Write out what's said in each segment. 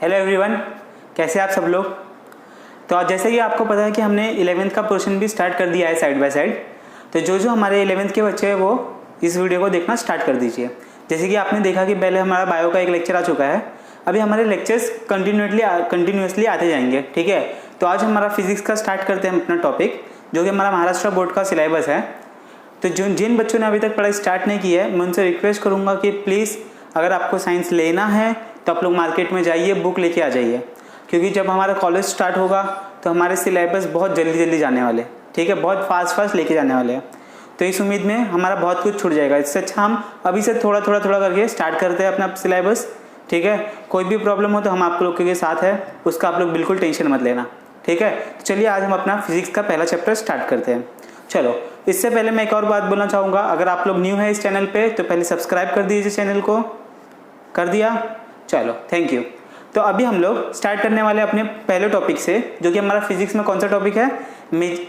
Hello everyone, कैसे आप सब लोग। तो आज जैसे कि आपको पता है कि हमने 11th का पोर्शन भी स्टार्ट कर दिया है साइड बाय साइड। तो जो हमारे 11th के बच्चे हैं वो इस वीडियो को देखना स्टार्ट कर दीजिए। जैसे कि आपने देखा कि पहले हमारा बायो का एक लेक्चर आ चुका है, अभी हमारे लेक्चर्स कंटिन्यूसली आते जाएंगे, ठीक है। तो आज हमारा फिजिक्स का स्टार्ट करते हैं अपना टॉपिक, जो कि हमारा महाराष्ट्र बोर्ड का सिलेबस है। तो जिन बच्चों ने अभी तक पढ़ाई स्टार्ट नहीं की है, मैं उनसे रिक्वेस्ट करूँगा कि प्लीज़ अगर आपको साइंस लेना है तो आप लोग मार्केट में जाइए, बुक लेके आ जाइए, क्योंकि जब हमारा कॉलेज स्टार्ट होगा तो हमारे सिलेबस बहुत जल्दी जाने वाले, ठीक है, बहुत फास्ट लेके जाने वाले हैं। तो इस उम्मीद में हमारा बहुत कुछ छूट जाएगा। इससे अच्छा हम अभी से थोड़ा करके स्टार्ट करते हैं अपना सिलेबस, ठीक है। कोई भी प्रॉब्लम हो तो हम आप लोग के साथ है, उसका आप लोग बिल्कुल टेंशन मत लेना, ठीक है। तो चलिए आज हम अपना फिजिक्स का पहला चैप्टर स्टार्ट करते हैं। चलो, इससे पहले मैं एक और बात बोलना चाहूँगा, अगर आप लोग न्यू है इस चैनल पे तो पहले सब्सक्राइब कर दीजिए, चैनल को कर दिया, चलो थैंक यू। तो अभी हम लोग स्टार्ट करने वाले अपने पहले टॉपिक से, जो कि हमारा फिजिक्स में कौन सा टॉपिक है,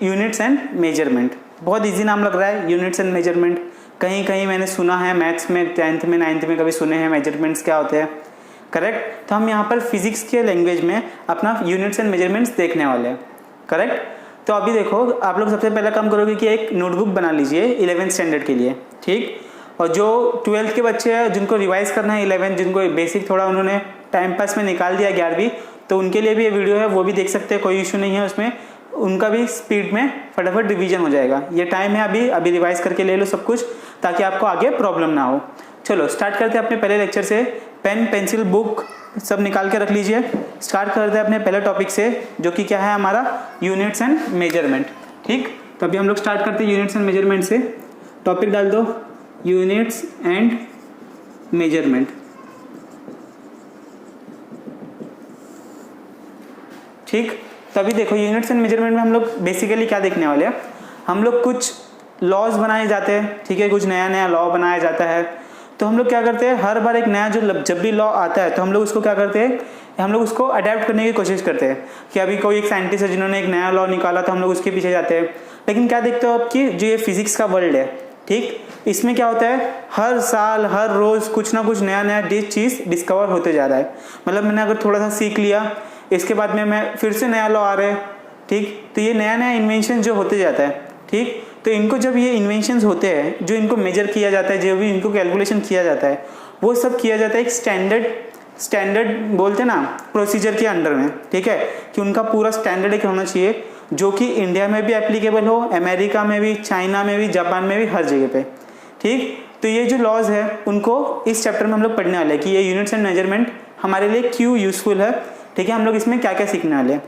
यूनिट्स एंड मेजरमेंट। बहुत इजी नाम लग रहा है, यूनिट्स एंड मेजरमेंट। कहीं मैंने सुना है मैथ्स में 10th में 9th में कभी सुने हैं मेजरमेंट्स क्या होते हैं, करेक्ट। तो हम यहाँ पर फिजिक्स के लैंग्वेज में अपना यूनिट्स एंड मेजरमेंट्स देखने वाले हैं, करेक्ट। तो अभी देखो, आप लोग सबसे पहला काम करोगे कि एक नोटबुक बना लीजिए 11th स्टैंडर्ड के लिए, ठीक। और जो 12th के बच्चे हैं जिनको रिवाइज करना है 11th, जिनको बेसिक थोड़ा उन्होंने टाइम पास में निकाल दिया 11वीं, तो उनके लिए भी ये वीडियो है, वो भी देख सकते हैं, कोई इशू नहीं है उसमें। उनका भी स्पीड में फटाफट रिवीजन हो जाएगा। ये टाइम है अभी रिवाइज करके ले लो सब कुछ, ताकि आपको आगे प्रॉब्लम ना हो। चलो स्टार्ट करते हैं अपने पहले लेक्चर से। पेन पेंसिल बुक सब निकाल के रख लीजिए। स्टार्ट करते हैं अपने पहले टॉपिक से, जो कि क्या है हमारा यूनिट्स एंड मेजरमेंट, ठीक। तो अभी हम लोग स्टार्ट करते हैं यूनिट्स एंड मेजरमेंट से। टॉपिक डाल दो यूनिट्स एंड मेजरमेंट, ठीक। तभी देखो, यूनिट्स एंड मेजरमेंट में हम लोग बेसिकली क्या देखने वाले हैं, हम लोग कुछ लॉज बनाए जाते हैं, ठीक है, कुछ नया लॉ बनाया जाता है। तो हम लोग क्या करते हैं, हर बार एक नया जब भी लॉ आता है तो हम लोग उसको क्या करते हैं, हम लोग उसको अडेप्ट करने की कोशिश करते हैं। कि अभी कोई एक साइंटिस्ट है जिन्होंने एक नया लॉ निकाला, तो हम लोग उसके पीछे जाते हैं। लेकिन क्या देखते हो आप कि जो ये फिजिक्स का वर्ल्ड है, ठीक, इसमें क्या होता है, हर साल हर रोज कुछ ना कुछ नया चीज़ डिस्कवर होते जा रहा है। मतलब मैंने अगर थोड़ा सा सीख लिया, इसके बाद में मैं फिर से नया लॉ आ रहा है, ठीक। तो ये नया इन्वेंशन जो होते जाता है, ठीक। तो इनको जब ये इन्वेंशंस होते हैं, जो इनको मेजर किया जाता है, जो भी इनको कैलकुलेशन किया जाता है, वो सब किया जाता है एक स्टैंडर्ड बोलते हैं ना, प्रोसीजर के अंडर में, ठीक है। कि उनका पूरा स्टैंडर्ड एक होना चाहिए, जो कि इंडिया में भी एप्लीकेबल हो, अमेरिका में भी, चाइना में भी, जापान में भी, हर जगह पे, ठीक। तो ये जो लॉज है उनको इस चैप्टर में हम लोग पढ़ने वाले हैं कि ये यूनिट्स एंड मेजरमेंट हमारे लिए क्यों यूजफुल है, ठीक है। हम लोग इसमें क्या क्या सीखने वाले हैं।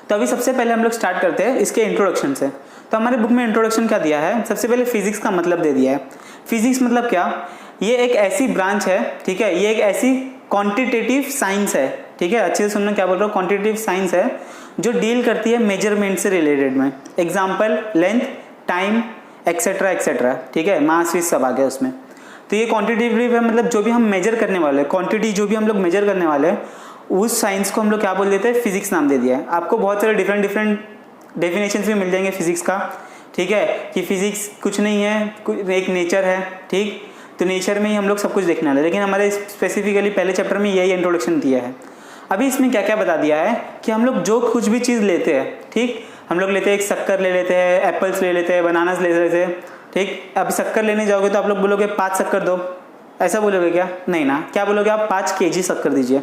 तो अभी सबसे पहले हम लोग स्टार्ट करते हैं इसके इंट्रोडक्शन से। तो हमारे बुक में इंट्रोडक्शन क्या दिया है, सबसे पहले फिजिक्स का मतलब दे दिया है। फिजिक्स मतलब क्या, ये एक ऐसी ब्रांच है, ठीक है, ये एक ऐसी क्वांटिटेटिव साइंस है, ठीक है। अच्छे से सुनना क्या बोल रहा हूँ, क्वांटिटेटिव साइंस है जो डील करती है मेजरमेंट से रिलेटेड में। एग्जाम्पल लेंथ, टाइम, एक्सेट्रा, ठीक है, मास भी सब आ गया उसमें। तो ये क्वांटिटेटिव है, मतलब जो भी हम मेजर करने वाले हैं, क्वांटिटी जो भी हम लोग मेजर करने वाले हैं, उस साइंस को हम लोग क्या बोल देते हैं, फिजिक्स नाम दे दिया है। आपको बहुत सारे डिफरेंट डेफिनेशंस भी मिल जाएंगे फिजिक्स का, ठीक है, कि फिजिक्स कुछ नहीं है, एक नेचर है, ठीक। तो नेचर में ही हम लोग सब कुछ देखने वाले, लेकिन हमारे स्पेसिफिकली पहले चैप्टर में यही इंट्रोडक्शन दिया है। अभी इसमें क्या क्या बता दिया है कि हम लोग जो कुछ भी चीज़ लेते हैं, ठीक, हम लोग लेते हैं, एक शक्कर ले लेते हैं, एप्पल्स ले लेते हैं, बनानास ले लेते हैं, ठीक। अब शक्कर लेने जाओगे तो आप लोग बोलोगे 5 शक्कर दो, ऐसा बोलोगे क्या, नहीं ना, क्या बोलोगे आप, 5 kg शक्कर दीजिए,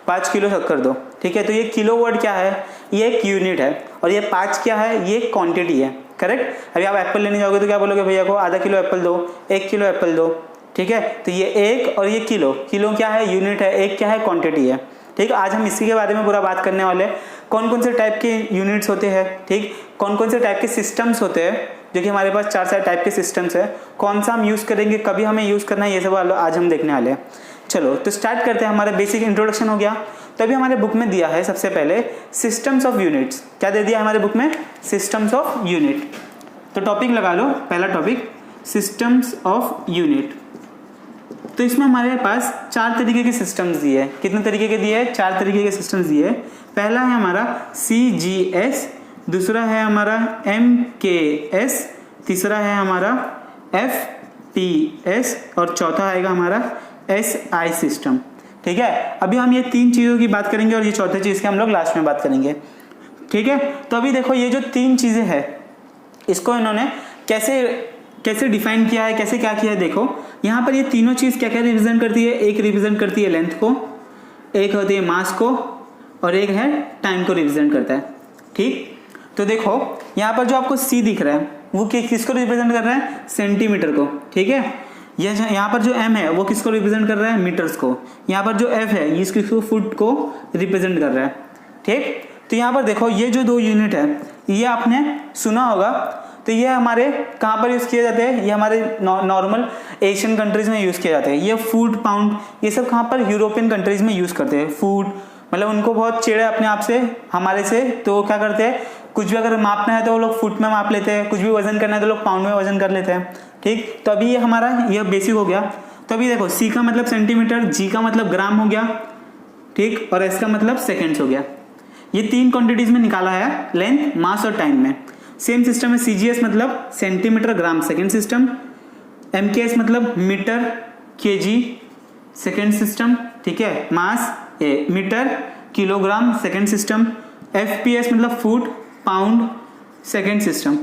5 किलो शक्कर दो, ठीक है। तो ये किलो वर्ड क्या है, ये एक यूनिट है, और ये 5 क्या है, ये क्वांटिटी है, करेक्ट। अभी आप एप्पल लेने जाओगे तो क्या बोलोगे, भैया को आधा किलो एप्पल दो, 1 किलो एप्पल दो, ठीक है। तो ये एक और ये किलो क्या है, यूनिट है, एक क्या है, क्वांटिटी है, ठीक। आज हम इसी के बारे में पूरा बात करने वाले हैं, कौन कौन से टाइप के यूनिट्स होते हैं, ठीक, कौन कौन से टाइप के सिस्टम्स होते हैं, जो कि हमारे पास 4 टाइप के सिस्टम्स है, कौन सा हम यूज़ करेंगे, कभी हमें यूज़ करना है, ये सब आज हम देखने वाले हैं। चलो तो स्टार्ट करते हैं। हमारा बेसिक इंट्रोडक्शन हो गया। तो अभी हमारे बुक में दिया है सबसे पहले सिस्टम्स ऑफ यूनिट्स। क्या दे दिया हमारे बुक में, सिस्टम्स ऑफ यूनिट। तो टॉपिक लगा लो, पहला टॉपिक सिस्टम्स ऑफ यूनिट। तो इसमें हमारे पास 4 तरीके के सिस्टम्स दिए हैं। कितने तरीके के दिए हैं, 4 तरीके के सिस्टम्स दिए हैं। पहला है हमारा CGS, दूसरा है हमारा MKS, तीसरा है हमारा FPS और चौथा आएगा हमारा SI सिस्टम, ठीक है। अभी हम ये 3 चीज़ों की बात करेंगे और ये चौथे चीज़ की हम लोग लास्ट में बात करेंगे, ठीक है। तो अभी देखो ये जो 3 चीज़ें हैं इसको इन्होंने कैसे डिफाइन किया है, कैसे क्या किया है। देखो यहाँ पर ये तीनों चीज़ क्या क्या रिप्रेजेंट करती है। एक रिप्रेजेंट करती है लेंथ को, एक होती है मास को, और एक है टाइम को रिप्रेजेंट करता है, ठीक। तो देखो यहाँ पर जो आपको C दिख रहा है वो किसको रिप्रेजेंट कर रहा है, सेंटीमीटर को, ठीक है। यहाँ पर जो M है वो किसको रिप्रेजेंट कर रहा है, मीटर्स को। यहाँ पर जो F है ये किसको, फुट को रिप्रेजेंट कर रहा है, ठीक। तो यहाँ पर देखो ये जो 2 यूनिट है ये आपने सुना होगा। तो ये हमारे कहाँ पर यूज़ किए जाते हैं, ये हमारे नॉर्मल एशियन कंट्रीज़ में यूज़ किए जाते हैं। ये फुट, पाउंड, ये सब कहाँ पर, यूरोपियन कंट्रीज़ में यूज़ करते हैं। फुट मतलब उनको बहुत चिढ़ है अपने आप से, हमारे से, तो वो क्या करते हैं, कुछ भी अगर मापना है तो वो लोग फुट में माप लेते हैं, कुछ भी वजन करना है तो लोग पाउंड में वजन कर लेते हैं, ठीक। तो अभी ये हमारा ये बेसिक हो गया। तो अभी देखो C का मतलब सेंटीमीटर, G का मतलब ग्राम हो गया, ठीक, और S का मतलब सेकेंड्स हो गया। ये 3 क्वांटिटीज में निकाला है, लेंथ, मास और टाइम में। सेम सिस्टम है CGS मतलब centimetre, gram, second system. MKS मतलब मीटर, KG, सेकेंड सिस्टम, ठीक है। Mass metre, kilogram, second system. FPS मतलब फुट, पाउंड, सेकेंड सिस्टम,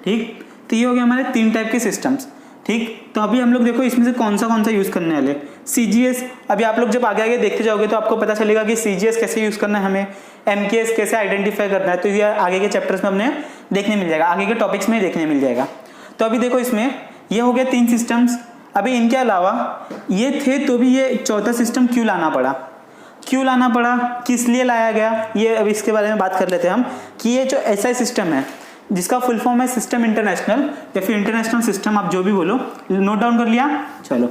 ठीक। तो ये हो गया हमारे 3 टाइप के सिस्टम्स, ठीक। तो अभी हम लोग देखो इसमें से कौन सा यूज़ करने वाले। CGS अभी आप लोग जब आगे आगे देखते जाओगे तो आपको पता चलेगा कि CGS कैसे यूज़ करना है हमें, MKS कैसे आइडेंटिफाई करना है। तो ये आगे के चैप्टर्स में हमने देखने मिल जाएगा, आगे के टॉपिक्स में देखने मिल जाएगा। तो अभी देखो इसमें ये हो गया 3 सिस्टम्स। अभी इनके अलावा ये थे तो भी ये चौथा सिस्टम क्यों लाना पड़ा, किस लिए लाया गया, ये अभी इसके बारे में बात कर लेते हैं हम। कि ये जो SI सिस्टम है जिसका फुल फॉर्म है सिस्टम इंटरनेशनल या फिर इंटरनेशनल सिस्टम, आप जो भी बोलो, नोट डाउन कर लिया। चलो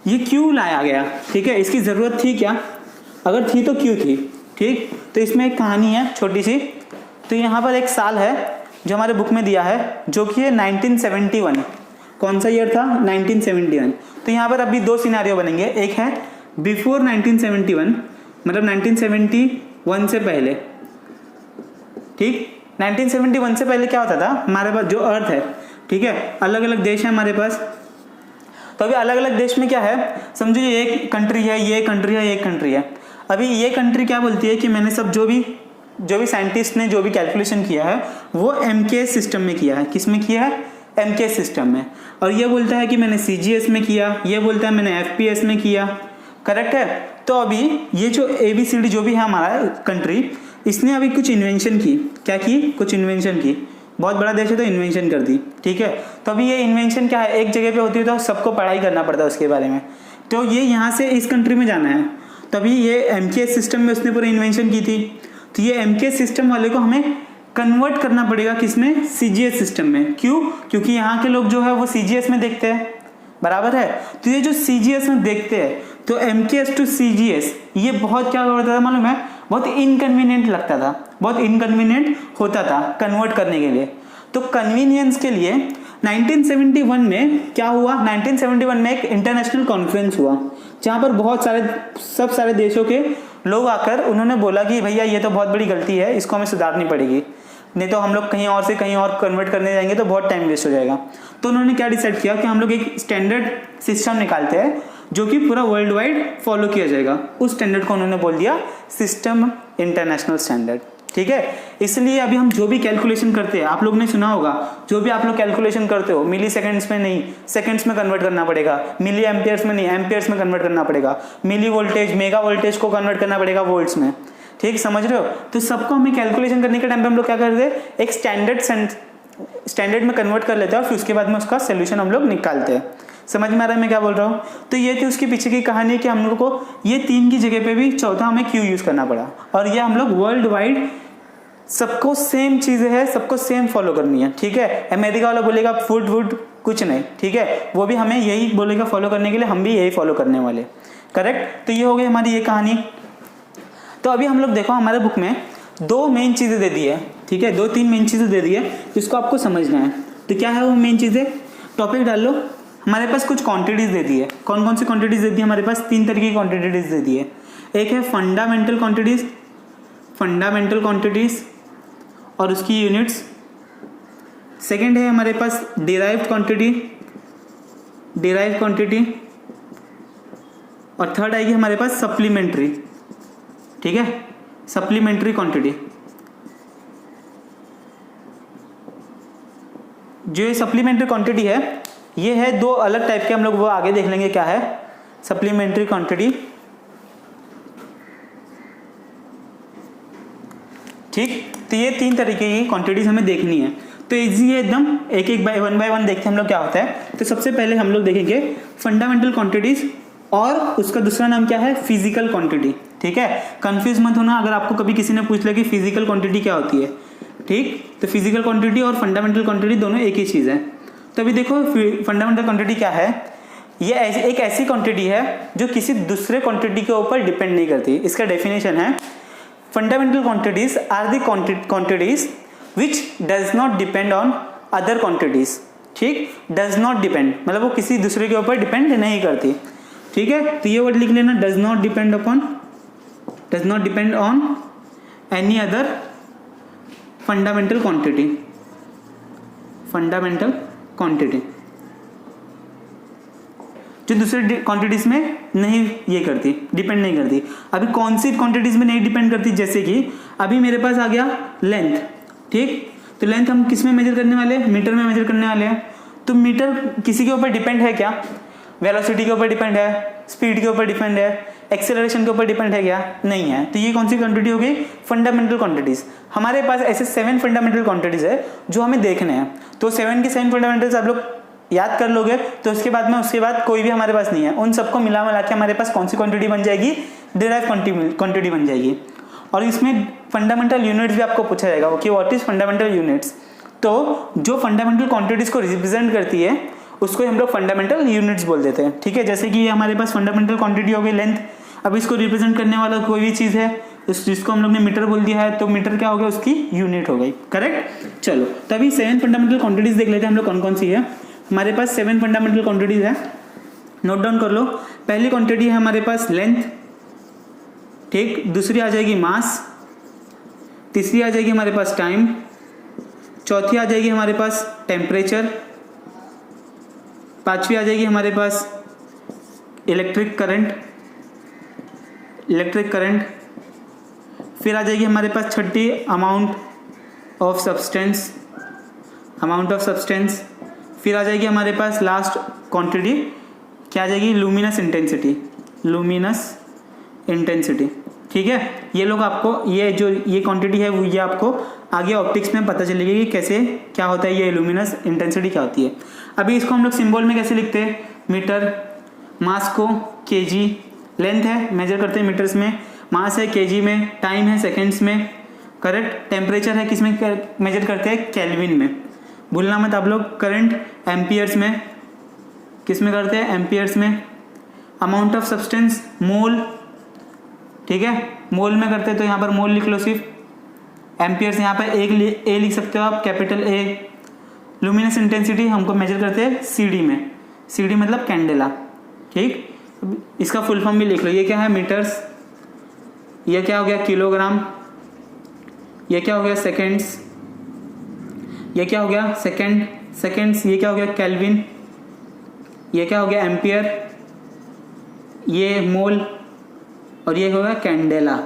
ये क्यों लाया गया, ठीक है, इसकी ज़रूरत थी क्या, अगर थी तो क्यों थी, ठीक। तो इसमें एक कहानी है छोटी सी। तो यहाँ पर एक साल है जो हमारे बुक में दिया है जो कि है 1971। कौन सा ईयर था, 1971। तो यहाँ पर अभी 2 सिनेरियो बनेंगे। एक है बिफोर 1971 मतलब 1971 से पहले, ठीक। 1971 से पहले क्या होता था, हमारे पास जो अर्थ है, ठीक है, अलग अलग देश है हमारे पास। तो अभी अलग अलग देश में क्या है, समझो ये एक कंट्री है, ये कंट्री है, ये कंट्री है। अभी ये कंट्री क्या बोलती है कि मैंने सब जो भी साइंटिस्ट ने जो भी कैलकुलेशन किया है वो MKS सिस्टम में किया है। किस में किया है, MKS सिस्टम में। और ये बोलता है कि मैंने CGS में किया, ये बोलता है मैंने FPS में किया, करेक्ट है। तो अभी ये जो ABCD जो भी है हमारा कंट्री, इसने अभी कुछ इन्वेंशन की, क्या की, कुछ इन्वेंशन की। बहुत बड़ा देश है तो इन्वेंशन कर दी, ठीक है। तो अभी ये इन्वेंशन क्या है, एक जगह पे होती है तो सबको पढ़ाई करना पड़ता है उसके बारे में। तो ये यहाँ से इस कंट्री में जाना है, तभी ये MKS सिस्टम में उसने पूरी इन्वेंशन की थी। तो ये MKS सिस्टम वाले को हमें कन्वर्ट करना पड़ेगा किसमें, CGS सिस्टम में। क्यों, क्योंकि यहाँ के लोग जो है वो CGS में देखते हैं, बराबर है। तो ये जो CGS में देखते हैं तो MKS टू CGS ये बहुत क्या होता था मालूम है, बहुत इनकन्वीनियंट लगता था, बहुत इनकन्वीनियंट होता था कन्वर्ट करने के लिए। तो कन्वीनियंस के लिए 1971 में क्या हुआ, 1971 में एक इंटरनेशनल कॉन्फ्रेंस हुआ जहाँ पर बहुत सारे देशों के लोग आकर उन्होंने बोला कि भैया ये तो बहुत बड़ी गलती है, इसको हमें सुधारनी पड़ेगी, नहीं तो हम लोग कहीं और से कहीं और कन्वर्ट करने जाएंगे तो बहुत टाइम वेस्ट हो जाएगा। तो उन्होंने क्या डिसाइड किया कि हम लोग एक स्टैंडर्ड सिस्टम निकालते हैं जो कि पूरा वर्ल्ड वाइड फॉलो किया जाएगा। उस स्टैंडर्ड को उन्होंने बोल दिया सिस्टम इंटरनेशनल स्टैंडर्ड, ठीक है। इसलिए अभी हम जो भी कैलकुलेशन करते हैं, आप लोग ने सुना होगा, जो भी आप लोग कैलकुलेशन करते हो मिली सेकेंड्स में नहीं, सेकेंड्स में कन्वर्ट करना पड़ेगा, मिली एम्पियर्स में नहीं, एम्पियर्स में कन्वर्ट करना पड़ेगा, मिली वोल्टेज, मेगा वोल्टेज को कन्वर्ट करना पड़ेगा वोल्ट्स में, ठीक, समझ रहे हो। तो सबको हमें कैलकुलेशन करने के टाइम पे हम लोग क्या करते हैं, एक स्टैंडर्ड में कन्वर्ट कर लेते हैं और फिर उसके बाद में उसका सोल्यूशन हम लोग निकालते हैं। समझ में आ रहा है मैं क्या बोल रहा हूँ। तो ये थी उसके पीछे की कहानी कि हम लोग को ये 3 की जगह पे भी चौथा हमें क्यों यूज़ करना पड़ा। और ये हम लोग वर्ल्ड वाइड सबको सेम चीज़ें है, सबको सेम फॉलो करनी है, ठीक है। अमेरिका वाला बोलेगा फूड कुछ नहीं, ठीक है, वो भी हमें यही बोलेगा फॉलो करने के लिए, हम भी यही फॉलो करने वाले, करेक्ट। तो ये हो गई हमारी ये कहानी। तो अभी हम लोग देखो हमारे बुक में 2 मेन चीज़ें दे दी है, ठीक है, 2-3 मेन चीज़ें दे दी है जिसको आपको समझना है। तो क्या है वो मेन चीज़ें, टॉपिक डाल लो। हमारे पास कुछ क्वांटिटीज़ दे दी है। कौन कौन सी क्वांटिटीज़ दे दी है हमारे पास, 3 तरह की क्वांटिटीज़ दे दी है। एक है फंडामेंटल क्वांटिटीज़ और उसकी यूनिट्स। सेकेंड है हमारे पास डिराइव्ड क्वांटिटी और थर्ड आएगी हमारे पास सप्लीमेंट्री, ठीक है, सप्लीमेंट्री क्वांटिटी। जो ये सप्लीमेंट्री क्वांटिटी है ये है दो अलग टाइप के, हम लोग वो आगे देख लेंगे क्या है सप्लीमेंट्री क्वांटिटी, ठीक। तो ये तीन तरीके की क्वांटिटीज हमें देखनी है, तो इजी है एकदम, एक एक बाय वन देखते हैं हम लोग क्या होता है। तो सबसे पहले हम लोग देखेंगे फंडामेंटल क्वांटिटीज और उसका दूसरा नाम क्या है फिजिकल क्वांटिटी, ठीक है। कंफ्यूज मत होना अगर आपको कभी किसी ने पूछ लिया कि फिजिकल क्वांटिटी क्या होती है, ठीक। तो फिजिकल क्वांटिटी और फंडामेंटल क्वांटिटी दोनों एक ही चीज़ है। तो अभी देखो फंडामेंटल क्वांटिटी क्या है, ये एक ऐसी क्वांटिटी है जो किसी दूसरे क्वांटिटी के ऊपर डिपेंड नहीं करती। इसका डेफिनेशन है fundamental quantities are the quantities which does not depend on other quantities, ठीक। डज नॉट डिपेंड मतलब वो किसी दूसरे के ऊपर डिपेंड नहीं करती, ठीक है। तो ये वर्ड लिख लेना, does not depend on any other fundamental quantity, fundamental quantity जो दूसरे क्वांटिटीज में नहीं ये करती, डिपेंड नहीं करती। अभी कौन सी क्वांटिटीज में नहीं डिपेंड करती, जैसे कि अभी मेरे पास आ गया लेंथ, ठीक। तो लेंथ हम किस में मेजर करने वाले हैं, मीटर में मेजर करने वाले हैं। तो मीटर किसी के ऊपर डिपेंड है क्या, वेलोसिटी के ऊपर डिपेंड है, स्पीड के ऊपर डिपेंड है, एक्सेलरेशन के ऊपर डिपेंड है क्या, नहीं है। तो ये कौन सी क्वांटिटी हो गई फंडामेंटल क्वांटिटीज। हमारे पास ऐसे 7 फंडामेंटल क्वांटिटीज है जो हमें देखने हैं। तो 7 के 7 फंडामेंटल्स आप लोग याद कर लोगे तो उसके बाद कोई भी हमारे पास नहीं है। उन सबको मिला के हमारे पास कौन सी क्वांटिटी बन जाएगी, डिराइव क्वांटिटी बन जाएगी। और इसमें फंडामेंटल यूनिट्स भी आपको पूछा जाएगा कि व्हाट इज फंडामेंटल यूनिट्स। तो जो फंडामेंटल क्वांटिटीज को रिप्रेजेंट करती है उसको हम लोग फंडामेंटल यूनिट्स बोल देते हैं, ठीक है। जैसे कि ये हमारे पास फंडामेंटल क्वांटिटी हो गई लेंथ। अब इसको रिप्रेजेंट करने वाला कोई भी चीज़ है जिसको हम लोग ने मीटर बोल दिया है, तो मीटर क्या हो गया, उसकी यूनिट हो गई, करेक्ट। चलो तभी 7 फंडामेंटल क्वांटिटीज देख लेते हैं हम लोग कौन कौन सी है। हमारे पास 7 फंडामेंटल क्वांटिटीज है, नोट डाउन कर लो। पहली क्वांटिटी है हमारे पास लेंथ, ठीक। दूसरी आ जाएगी मास, तीसरी आ जाएगी हमारे पास टाइम, चौथी आ जाएगी हमारे पास टेम्परेचर, पांचवी आ जाएगी हमारे पास इलेक्ट्रिक करंट, फिर आ जाएगी हमारे पास छठी अमाउंट ऑफ सब्सटेंस, फिर आ जाएगी हमारे पास लास्ट क्वांटिटी क्या आ जाएगी, लुमिनस इंटेंसिटी, ठीक है। ये लोग आपको ये क्वांटिटी है वो ये आपको आगे ऑप्टिक्स में पता चलेगी कि कैसे क्या होता है, ये लुमिनस इंटेंसिटी क्या होती है। अभी इसको हम लोग सिंबल में कैसे लिखते हैं, मीटर, मास को केजी, लेंथ है मेजर करते हैं मीटर्स में, मास है केजी में, टाइम है सेकेंड्स में, करेक्ट। टेम्परेचर है किस में मेजर करते हैं, केल्विन में, भूलना मत आप लोग। करंट एम्पियर्स में, किस में करते हैं, एम्पियर्स में। अमाउंट ऑफ सब्सटेंस मोल, ठीक है, मोल में करते हैं तो यहाँ पर मोल लिख लो सिर्फ। एम्पियर्स यहाँ पर ए लिख सकते हो आप, कैपिटल ए। लुमिनस इंटेंसिटी हमको मेजर करते हैं सीडी में, सीडी मतलब कैंडेला, ठीक। इसका फुल फॉर्म भी लिख लो, ये क्या है, मीटर्स, ये क्या हो गया, किलोग्राम, ये क्या हो गया, सेकेंड्स, ये क्या हो गया, सेकेंड्स, ये क्या हो गया, केल्विन, ये क्या हो गया, एम्पियर, ये मोल, और ये हो गया कैंडेला,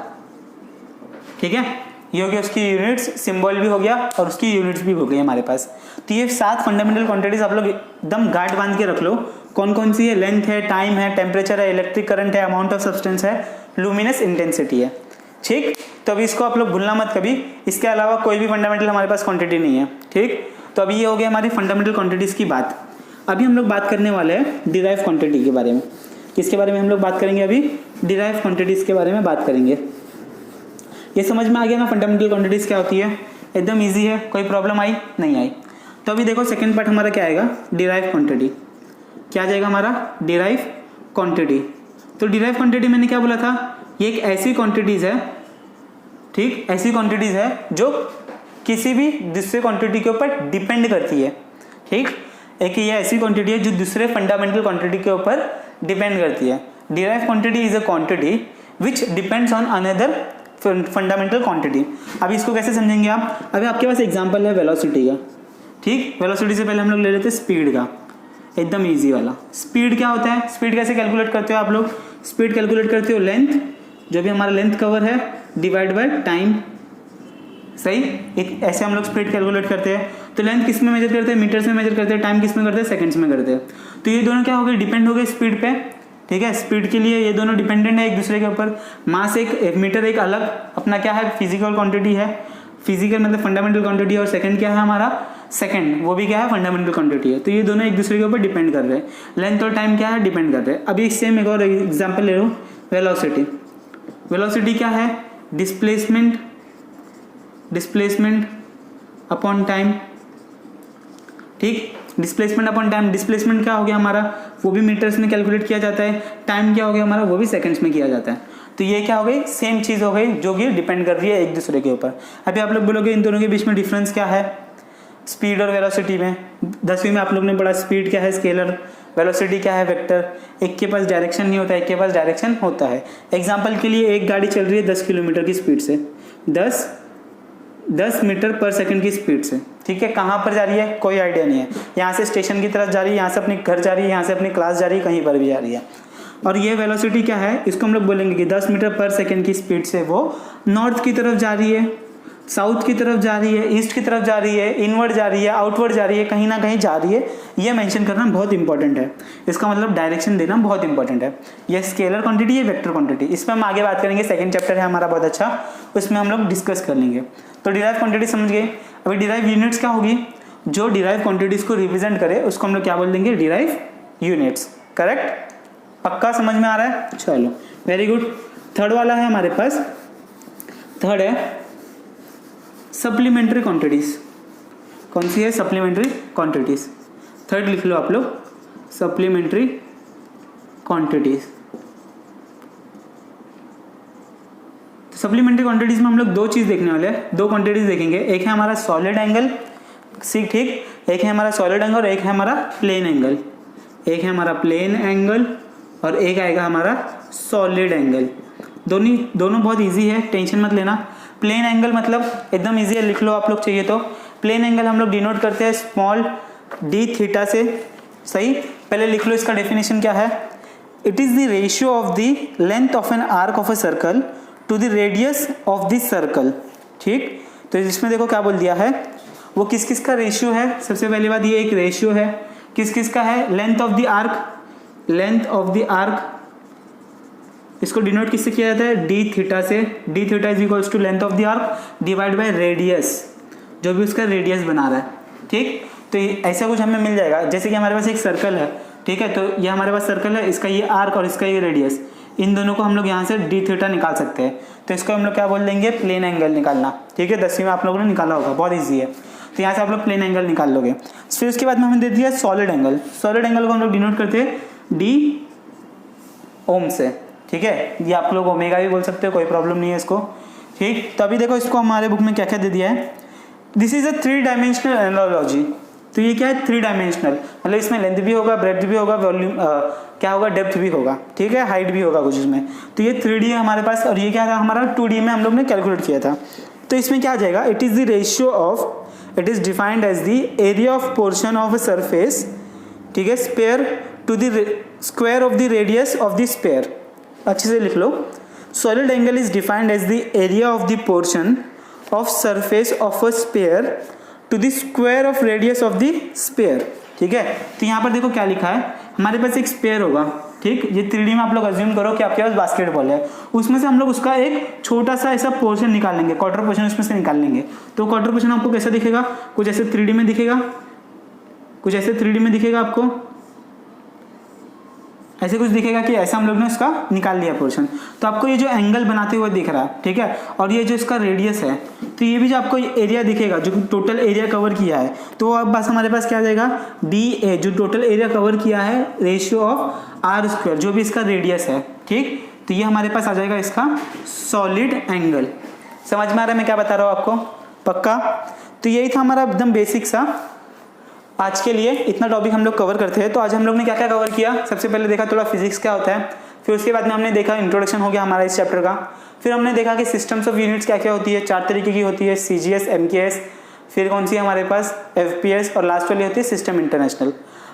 ठीक है। ये हो गया उसकी यूनिट्स, सिंबल भी हो गया और उसकी यूनिट्स भी हो गई हमारे पास। तो ये 7 फंडामेंटल क्वांटिटीज आप लोग एकदम गार्ड बांध के रख लो। कौन कौन सी है, लेंथ है, टाइम है, टेम्परेचर है, इलेक्ट्रिक करंट है, अमाउंट ऑफ सब्सटेंस है, लुमिनस इंटेंसिटी है, ठीक। तो अभी इसको आप लोग भूलना मत कभी, इसके अलावा कोई भी फंडामेंटल हमारे पास क्वांटिटी नहीं है, ठीक। तो अभी ये हो गया हमारी फंडामेंटल क्वांटिटीज की बात। अभी हम लोग बात करने वाले हैं डिराइव क्वांटिटी के बारे में। किसके बारे में हम लोग बात करेंगे, अभी डिराइव क्वांटिटीज के बारे में बात करेंगे। ये समझ में आ गया ना फंडामेंटल क्वांटिटीज क्या होती है, एकदम ईजी है, कोई प्रॉब्लम आई नहीं आई। तो अभी देखो सेकेंड पार्ट हमारा क्या आएगा, डिराइव क्वांटिटी। क्या आ जाएगा हमारा, डिराइव क्वांटिटी। तो डिराइव क्वांटिटी मैंने क्या बोला था, ये एक ऐसी क्वांटिटीज है, ठीक, ऐसी क्वांटिटीज है जो किसी भी दूसरे क्वांटिटी के ऊपर डिपेंड करती है, ठीक। एक ये ऐसी क्वांटिटी है जो दूसरे फंडामेंटल क्वांटिटी के ऊपर डिपेंड करती है। Derive quantity is a quantity which depends on another fundamental quantity. अभी इसको कैसे समझेंगे आप, अभी आपके पास एग्जांपल है वेलोसिटी का, ठीक। वेलोसिटी से पहले हम लोग ले लेते हैं स्पीड का, एकदम इजी वाला। स्पीड क्या होता है, स्पीड कैसे कैलकुलेट करते हो आप लोग, स्पीड कैलकुलेट करते हो लेंथ, जो भी हमारा लेंथ कवर है, डिवाइड बाय टाइम। सही, ऐसे हम लोग स्पीड कैलकुलेट करते हैं। तो लेंथ किस में मेजर करते हैं? मीटर्स में मेजर करते हैं। टाइम किस में करते हैं? सेकंड्स में करते हैं। तो ये दोनों क्या हो गए? डिपेंड हो गए स्पीड पे। ठीक है, स्पीड के लिए ये दोनों डिपेंडेंट है एक दूसरे के ऊपर। मास एक मीटर एक अलग अपना क्या है? फिजिकल क्वांटिटी है। फिजिकल मतलब फंडामेंटल क्वांटिटी है। और सेकंड क्या है हमारा? सेकंड, वो भी क्या है? फंडामेंटल क्वांटिटी है। तो ये दोनों एक दूसरे के ऊपर डिपेंड कर रहे हैं। लेंथ और टाइम क्या है? डिपेंड कर रहे हैं। अभी सेम एक और एग्जाम्पल ले लो, वेलोसिटी। वेलोसिटी क्या है? Displacement upon time. ठीक, डिस्प्लेसमेंट अपॉन टाइम। डिस्प्लेसमेंट क्या हो गया हमारा? वो भी मीटर्स में कैलकुलेट किया जाता है। टाइम क्या हो गया हमारा? वो भी सेकंड्स में किया जाता है। तो ये क्या हो गई? सेम चीज़ हो गई, जो कि डिपेंड कर रही है एक दूसरे के ऊपर। अभी आप लोग बोलोगे इन दोनों के बीच में डिफरेंस क्या है? स्पीड और वेलोसिटी में 10वीं में आप लोग ने पढ़ा, स्पीड क्या है? स्केलर। वेलोसिटी क्या है? वेक्टर। एक के पास डायरेक्शन नहीं होता, एक के पास डायरेक्शन होता है। एग्जाम्पल के लिए एक गाड़ी चल रही है 10 किलोमीटर की स्पीड से, 10 मीटर पर सेकंड की स्पीड से। ठीक है, कहाँ पर जा रही है? कोई आइडिया नहीं है। यहाँ से स्टेशन की तरफ जा रही है, यहाँ से अपने घर जा रही है, यहाँ से अपनी क्लास जा रही है, कहीं पर भी जा रही है। और ये वेलोसिटी क्या है? इसको हम लोग बोलेंगे कि 10 मीटर पर सेकंड की स्पीड से वो नॉर्थ की तरफ जा रही है, साउथ की तरफ जा रही है, ईस्ट की तरफ जा रही है, इनवर्ड जा रही है, आउटवर्ड जा रही है, कहीं ना कहीं जा रही है। ये मेंशन करना बहुत इंपॉर्टेंट है। इसका मतलब डायरेक्शन देना बहुत इंपॉर्टेंट है। ये स्केलर क्वांटिटी, ये वेक्टर क्वांटिटी। इस पर हम आगे बात करेंगे। सेकंड चैप्टर है हमारा बहुत अच्छा, उसमें हम लोग डिस्कस कर लेंगे। तो डिराइव क्वांटिटी समझ गए। अभी डिराइव यूनिट्स क्या होगी? जो डिराइव क्वांटिटीज को रिप्रेजेंट करे उसको हम लोग क्या बोल देंगे? Derive units. करेक्ट? पक्का समझ में आ रहा है? चलो, वेरी गुड। थर्ड वाला है हमारे पास, थर्ड है सप्लीमेंट्री क्वांटिटीज। कौन सी है? Supplementary quantities. थर्ड लिख लो आप लोग, सप्लीमेंट्री क्वांटिटीज। सप्लीमेंट्री क्वांटिटीज में हम लोग दो चीज देखने वाले हैं, दो क्वांटिटीज देखेंगे। एक है हमारा सॉलिड एंगल, ठीक, एक है हमारा सॉलिड एंगल और एक है हमारा प्लेन एंगल। एक है हमारा प्लेन एंगल और एक आएगा हमारा सॉलिड एंगल। दोनों बहुत इजी है, टेंशन मत लेना। प्लेन एंगल मतलब एकदम इजी है, लिख लो आप लोग चाहिए तो। प्लेन एंगल हम लोग डिनोट करते हैं स्मॉल डी थीटा से। सही, पहले लिख लो इसका डेफिनेशन क्या है? It is the ratio of the length of an arc of a circle to the radius of this circle. ठीक, तो इसमें देखो क्या बोल दिया है, वो किस किस का रेशियो है। सबसे पहली बात ये एक रेशियो है, किस किस का है? Length of the arc, length of the arc. इसको डिनोट किससे किया जाता है? डी थीटा से। D theta is equals to length of the arc divide by radius, जो भी उसका रेडियस बना रहा है। ठीक, तो ऐसा कुछ हमें मिल जाएगा। जैसे कि हमारे पास एक सर्कल है, ठीक है, तो ये हमारे पास सर्कल है, इसका ये आर्क और इसका ये रेडियस, इन दोनों को हम लोग यहाँ से डी थीटा निकाल सकते हैं। तो इसको हम लोग क्या बोल देंगे? प्लेन एंगल निकालना। ठीक है, 10वीं में आप लोगों ने निकाला होगा, बहुत ईजी है। तो यहाँ से आप लोग प्लेन एंगल निकाल लोगे। फिर उसके बाद में हमें दे दिया सॉलिड एंगल। सॉलिड एंगल को हम लोग डिनोट करते हैं डी ओम से। ठीक है, ये आप लोग ओमेगा भी बोल सकते हो, कोई प्रॉब्लम नहीं है इसको। ठीक, तो अभी देखो इसको हमारे बुक में क्या क्या दे दिया है। This is a 3 dimensional analogy. तो ये क्या है? 3 डायमेंशनल, मतलब इसमें लेंथ भी होगा, ब्रेड्थ भी होगा, वॉल्यूम क्या होगा? डेप्थ भी होगा। ठीक है, हाइट भी होगा कुछ इसमें। तो ये 3D है हमारे पास, और ये क्या था हमारा? 2D में हम लोग ने कैलकुलेट किया था। तो इसमें क्या आ जाएगा? It is the ratio of, it is defined as the area of portion of a surface, ठीक है, sphere to the square of the radius of the sphere. अच्छे से लिख लो। Solid angle is defined as the area of the portion of surface of a sphere to the square of radius of the sphere. ठीक है, तो यहाँ पर देखो क्या लिखा है, हमारे पास एक स्पेयर होगा। ठीक, ये 3D में आप लोग अज्यूम करो कि आपके पास बास्केटबॉल है, उसमें से हम लोग उसका एक छोटा सा ऐसा पोर्शन निकाल लेंगे, क्वार्टर पोर्शन उसमें से निकाल लेंगे। तो क्वार्टर पोर्शन आपको कैसा दिखेगा? कुछ ऐसे 3D में दिखेगा, कुछ ऐसे 3D में दिखेगा आपको, ऐसे कुछ दिखेगा कि ऐसा हम लोग ने उसका निकाल लिया पोर्शन। तो आपको ये जो एंगल बनाते हुए दिख रहा है, ठीक है, और ये जो इसका रेडियस है, तो ये भी जो आपको एरिया दिखेगा, जो टोटल एरिया कवर किया है, तो अब बस हमारे पास क्या आ जाएगा? डी ए, जो टोटल एरिया कवर किया है, रेशियो ऑफ आर स्क्वायर, जो भी इसका रेडियस है। ठीक, तो ये हमारे पास आ जाएगा इसका सॉलिड एंगल। समझ में आ रहा है मैं क्या बता रहा हूँ आपको? पक्का? तो यही था हमारा एकदम बेसिक सा। आज के लिए इतना टॉपिक हम लोग कवर करते हैं। तो आज हम लोग ने क्या क्या कवर किया? सबसे पहले देखा थोड़ा फिजिक्स क्या होता है, फिर उसके बाद में हमने देखा इंट्रोडक्शन हो गया हमारा इस चैप्टर का। फिर हमने देखा कि सिस्टम्स ऑफ यूनिट्स क्या क्या होती है, 4 तरीके की होती है, CGS, MKS, फिर कौन सी है हमारे पास FPS, और लास्ट वाली होती है सिस्टम इंटरनेशनल।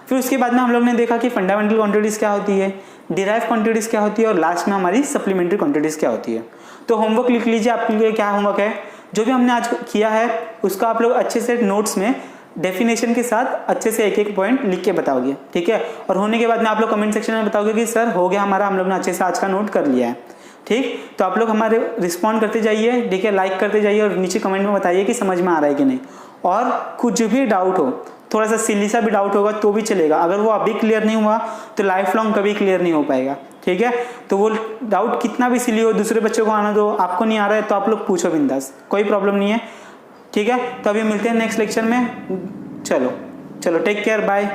फिर उसके बाद में हम लोग ने देखा कि फंडामेंटल क्वांटिटीज़ क्या होती है, डिराइव क्वांटिटीज़ क्या होती है और लास्ट में हमारी सप्लीमेंट्री क्वांटिटीज़ क्या होती है। तो होमवर्क लिख लीजिए, आपके लिए क्या होमवर्क है, जो भी हमने आज किया है उसका आप लोग अच्छे से नोट्स में डेफिनेशन के साथ अच्छे से एक एक पॉइंट लिख के बताओगे, ठीक है। और होने के बाद में आप लोग कमेंट सेक्शन में बताओगे कि सर हो गया हमारा, हम लोग ने अच्छे से आज का नोट कर लिया है, ठीक। तो आप लोग हमारे रिस्पॉन्ड करते जाइए, ठीक है, लाइक करते जाइए और नीचे कमेंट में बताइए कि समझ में आ रहा है कि नहीं। और कुछ भी डाउट हो, थोड़ा सा सिली सा भी डाउट होगा तो भी चलेगा, अगर वो अभी क्लियर नहीं हुआ तो लाइफ लॉन्ग कभी क्लियर नहीं हो पाएगा, ठीक है। तो वो डाउट कितना भी सिली हो, दूसरे बच्चों को आना दो, आपको नहीं आ रहा है तो आप लोग पूछो बिंदास, कोई प्रॉब्लम नहीं है, ठीक है। तो अभी मिलते हैं नेक्स्ट लेक्चर में। चलो टेक केयर, बाय।